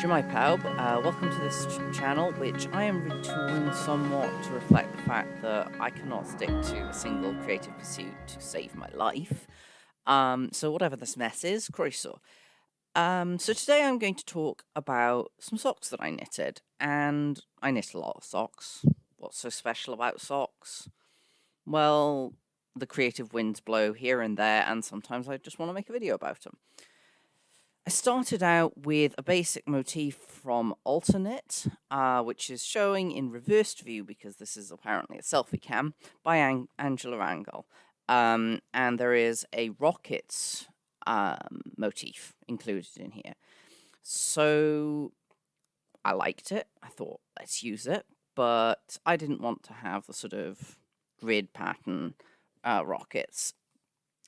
Shemai Paub, welcome to this channel, which I am retooling somewhat to reflect the fact that I cannot stick to a single creative pursuit to save my life. So whatever this mess is, croeso. So today I'm going to talk about some socks that I knitted, and I knit a lot of socks. What's so special about socks? Well, the creative winds blow here and there, and sometimes I just want to make a video about them. I started out with a basic motif from Alternate, which is showing in reversed view because this is apparently a selfie cam by Angela Rangel. And there is a rockets motif included in here. So I liked it. I thought, let's use it. But I didn't want to have the sort of grid pattern rockets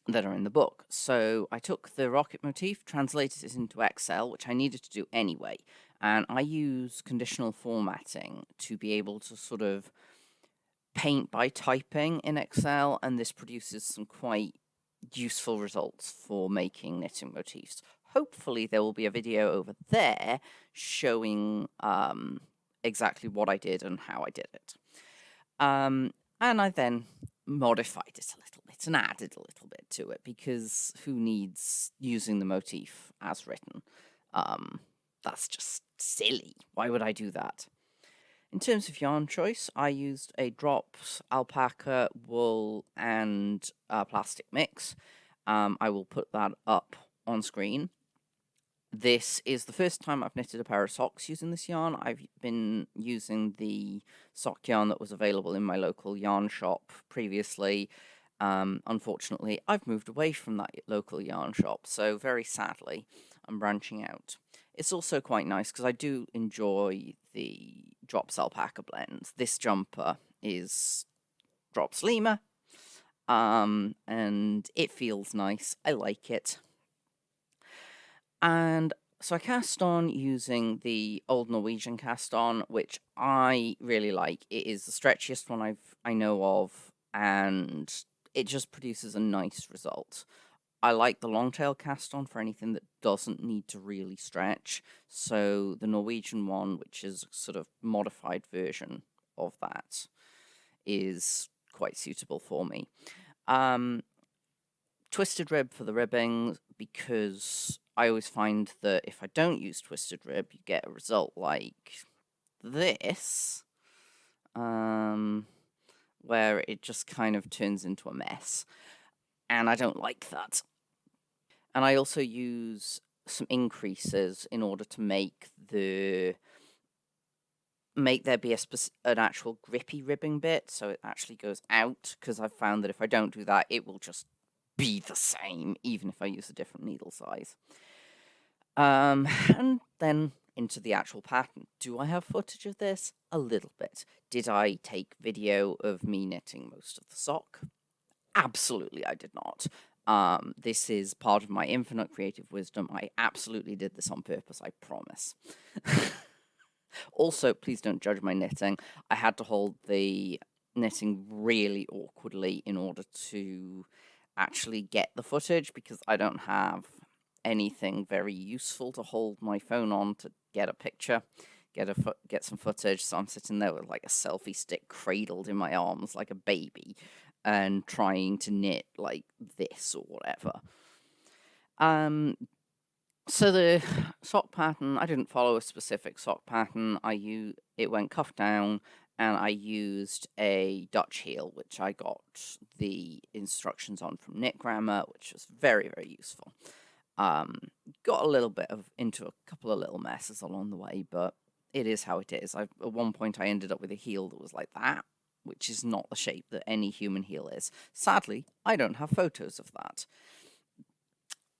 that are in the book. So I took the rocket motif, translated it into Excel, which I needed to do anyway, and I use conditional formatting to be able to sort of paint by typing in Excel, and this produces some quite useful results for making knitting motifs. Hopefully there will be a video over there showing exactly what I did and how I did it. And I then modified it a little bit and added a little bit to it, because who needs using the motif as written? That's just silly. Why would I do that? In terms of yarn choice, I used a Drops alpaca, wool, and plastic mix. I will put that up on screen. This is the first time I've knitted a pair of socks using this yarn. I've been using the sock yarn that was available in my local yarn shop previously. Unfortunately, I've moved away from that local yarn shop, so very sadly, I'm branching out. It's also quite nice because I do enjoy the Drops alpaca blend. This jumper is Drops Lima, and it feels nice. I like it. And so I cast on using the Old Norwegian cast on, which I really like. It is the stretchiest one I know of, and it just produces a nice result. I like the Longtail cast on for anything that doesn't need to really stretch. So the Norwegian one, which is a sort of modified version of that, is quite suitable for me. Twisted rib for the ribbing, because I always find that if I don't use twisted rib, you get a result like this, where it just kind of turns into a mess, and I don't like that. And I also use some increases in order to make there be an actual grippy ribbing bit, so it actually goes out, because I've found that if I don't do that, it will just be the same, even if I use a different needle size. And then into the actual pattern. Do I have footage of this? A little bit. Did I take video of me knitting most of the sock? Absolutely, I did not. This is part of my infinite creative wisdom. I absolutely did this on purpose, I promise. Also, please don't judge my knitting. I had to hold the knitting really awkwardly in order to actually get the footage, because I don't have anything very useful to hold my phone on to get a picture, get some footage. So I'm sitting there with like a selfie stick cradled in my arms like a baby and trying to knit like this or whatever. So the sock pattern, I didn't follow a specific sock pattern. It went cuff down, and I used a Dutch heel, which I got the instructions on from Knit Grammar, which was very, very useful. Got a little bit into a couple of little messes along the way, but it is how it is. At one point I ended up with a heel that was like that, which is not the shape that any human heel is. Sadly, I don't have photos of that.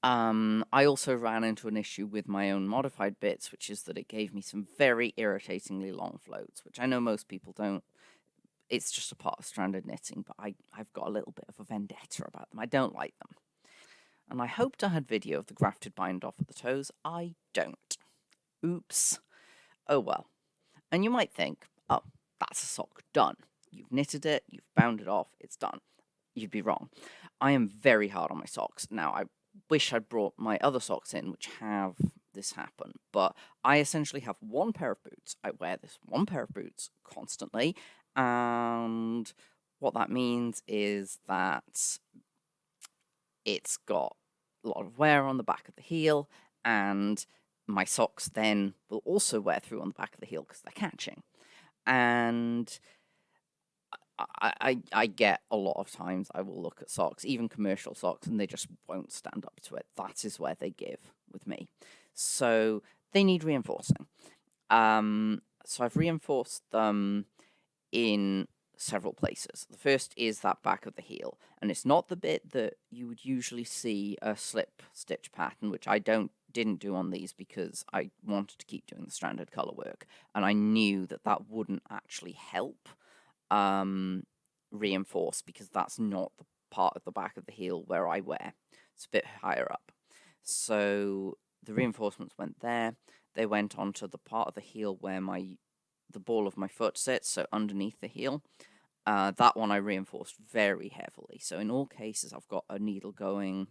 I also ran into an issue with my own modified bits, which is that it gave me some very irritatingly long floats, which I know most people don't. It's just a part of stranded knitting, but I've got a little bit of a vendetta about them. I don't like them. And I hoped I had video of the grafted bind off at the toes. I don't. Oops. Oh well. And you might think, oh, that's a sock done. You've knitted it, you've bound it off, it's done. You'd be wrong. I am very hard on my socks. Now, I wish I'd brought my other socks in, which have this happen, but I essentially have one pair of boots. I wear this one pair of boots constantly, and what that means is that it's got a lot of wear on the back of the heel, and my socks then will also wear through on the back of the heel because they're catching. And I get a lot of times I will look at socks, even commercial socks, and they just won't stand up to it. That is where they give with me. So they need reinforcing. So I've reinforced them in several places. The first is that back of the heel, and it's not the bit that you would usually see a slip stitch pattern, which I didn't do on these because I wanted to keep doing the stranded color work, and I knew that that wouldn't actually help reinforce because that's not the part of the back of the heel where I wear. It's a bit higher up. So the reinforcements went there. They went onto the part of the heel where the ball of my foot sits, so underneath the heel. That one I reinforced very heavily. So in all cases, I've got a needle going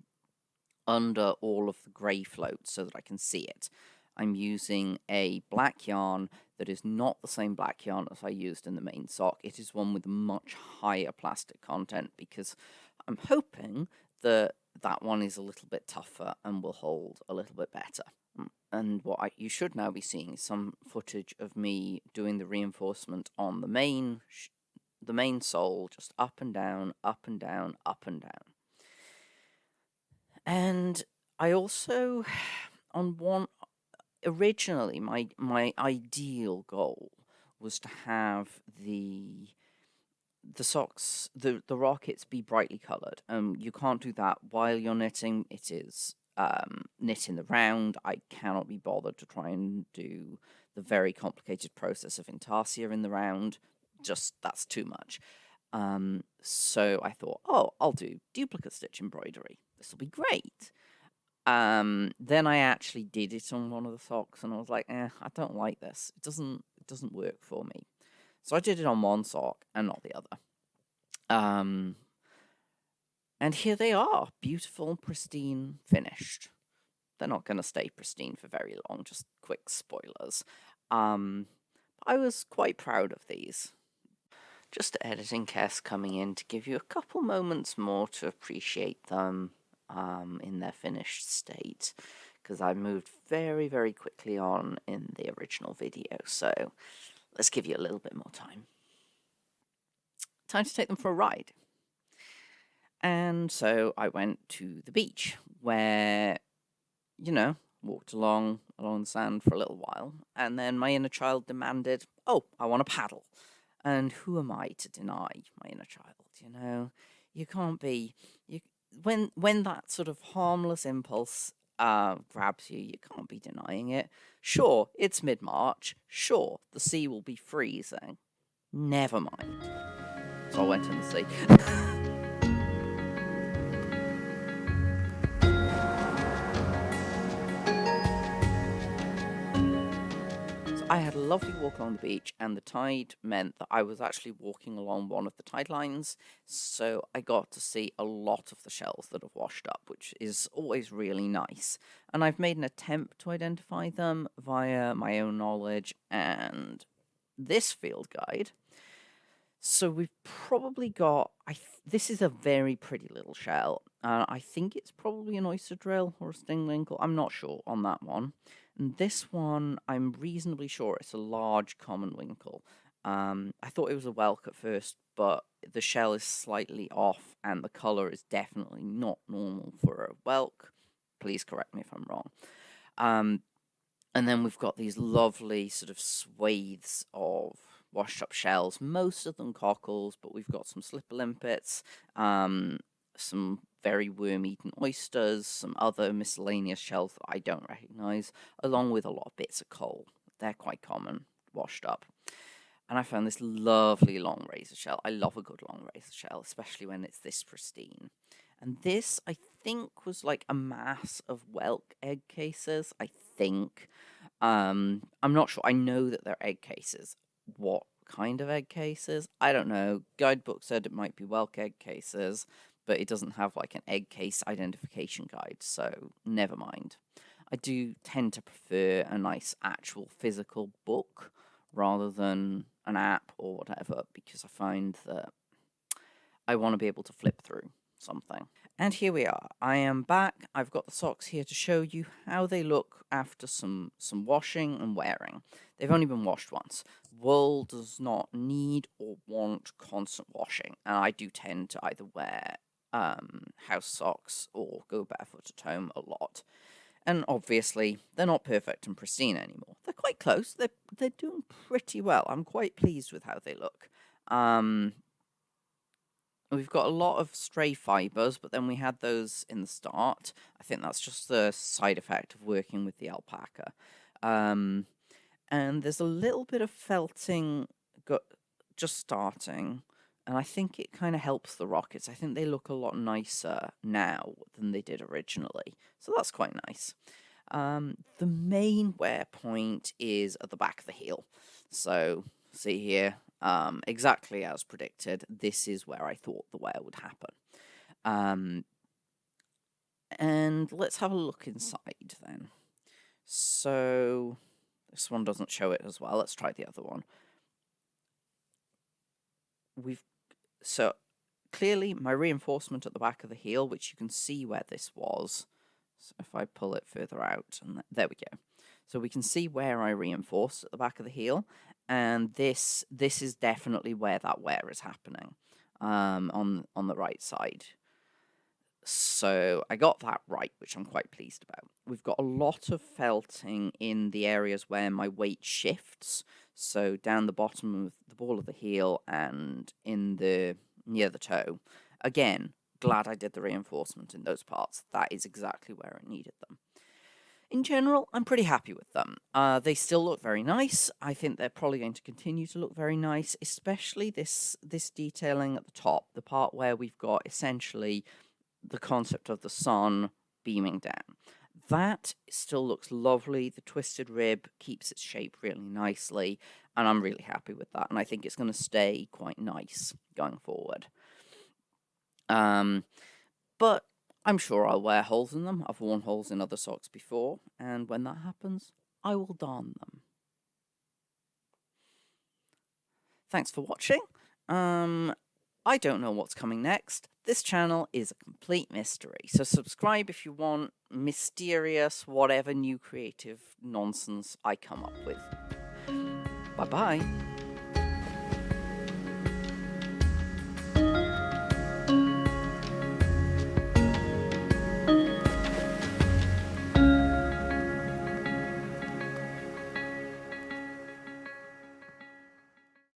under all of the grey floats so that I can see it. I'm using a black yarn that is not the same black yarn as I used in the main sock. It is one with much higher plastic content because I'm hoping that that one is a little bit tougher and will hold a little bit better. And what you should now be seeing is some footage of me doing the reinforcement on the main sole, just up and down, up and down, up and down. And I also, originally, my ideal goal was to have the socks, the rockets be brightly coloured. You can't do that while you're knitting. It is knit in the round. I cannot be bothered to try and do the very complicated process of intarsia in the round. Just, that's too much. So I thought, I'll do duplicate stitch embroidery. This will be great. Then I actually did it on one of the socks, and I was like, I don't like this. It doesn't work for me. So I did it on one sock and not the other. And here they are, beautiful, pristine, finished. They're not going to stay pristine for very long, just quick spoilers. I was quite proud of these. Just editing Kes coming in to give you a couple moments more to appreciate them in their finished state, because I moved very, very quickly on in the original video, so let's give you a little bit more time. Time to take them for a ride. And so I went to the beach where, walked along the sand for a little while, and then my inner child demanded, I want to paddle. And who am I to deny my inner child, You can't be... When that sort of harmless impulse grabs you, you can't be denying it. Sure, it's mid-March. Sure, the sea will be freezing. Never mind. So I went in the sea. I had a lovely walk along the beach, and the tide meant that I was actually walking along one of the tide lines, so I got to see a lot of the shells that have washed up, which is always really nice. And I've made an attempt to identify them via my own knowledge and this field guide. So we've probably got... this is a very pretty little shell. I think it's probably an oyster drill or a stingwinkle. I'm not sure on that one. And this one, I'm reasonably sure it's a large common winkle. I thought it was a whelk at first, but the shell is slightly off, and the colour is definitely not normal for a whelk. Please correct me if I'm wrong. And then we've got these lovely sort of swathes of washed up shells, most of them cockles, but we've got some slipper limpets, some very worm-eaten oysters, some other miscellaneous shells that I don't recognise, along with a lot of bits of coal. They're quite common, washed up. And I found this lovely long razor shell. I love a good long razor shell, especially when it's this pristine. And this, I think, was like a mass of whelk egg cases, I think. I'm not sure. I know that they're egg cases. What kind of egg cases? I don't know. Guidebook said it might be whelk egg cases, but it doesn't have like an egg case identification guide, so never mind. I do tend to prefer a nice actual physical book rather than an app or whatever, because I find that I want to be able to flip through something. And here we are. I am back. I've got the socks here to show you how they look after some washing and wearing. They've only been washed once. Wool does not need or want constant washing, and I do tend to either wear house socks or go barefoot at home a lot. And obviously, they're not perfect and pristine anymore. They're quite close. They're doing pretty well. I'm quite pleased with how they look. We've got a lot of stray fibers, but then we had those in the start. I think that's just the side effect of working with the alpaca. And there's a little bit of felting just starting, and I think it kind of helps the rockets. I think they look a lot nicer now than they did originally, so that's quite nice. The main wear point is at the back of the heel. So, see here, exactly as predicted, this is where I thought the wear would happen. And let's have a look inside then. So, this one doesn't show it as well. Let's try the other one. So clearly my reinforcement at the back of the heel, which you can see where this was. So if I pull it further out, and there we go. So we can see where I reinforced at the back of the heel, and this is definitely where that wear is happening, on the right side. So I got that right, which I'm quite pleased about. We've got a lot of felting in the areas where my weight shifts. So down the bottom of the ball of the heel and near the toe. Again, glad I did the reinforcement in those parts. That is exactly where I needed them. In general, I'm pretty happy with them. They still look very nice. I think they're probably going to continue to look very nice, especially this detailing at the top, the part where we've got essentially the concept of the sun beaming down. That still looks lovely. The twisted rib keeps its shape really nicely, and I'm really happy with that, and I think it's going to stay quite nice going forward. But I'm sure I'll wear holes in them. I've worn holes in other socks before, and when that happens, I will darn them. Thanks for watching. I don't know what's coming next. This channel is a complete mystery, so subscribe if you want mysterious, whatever new creative nonsense I come up with. Bye-bye.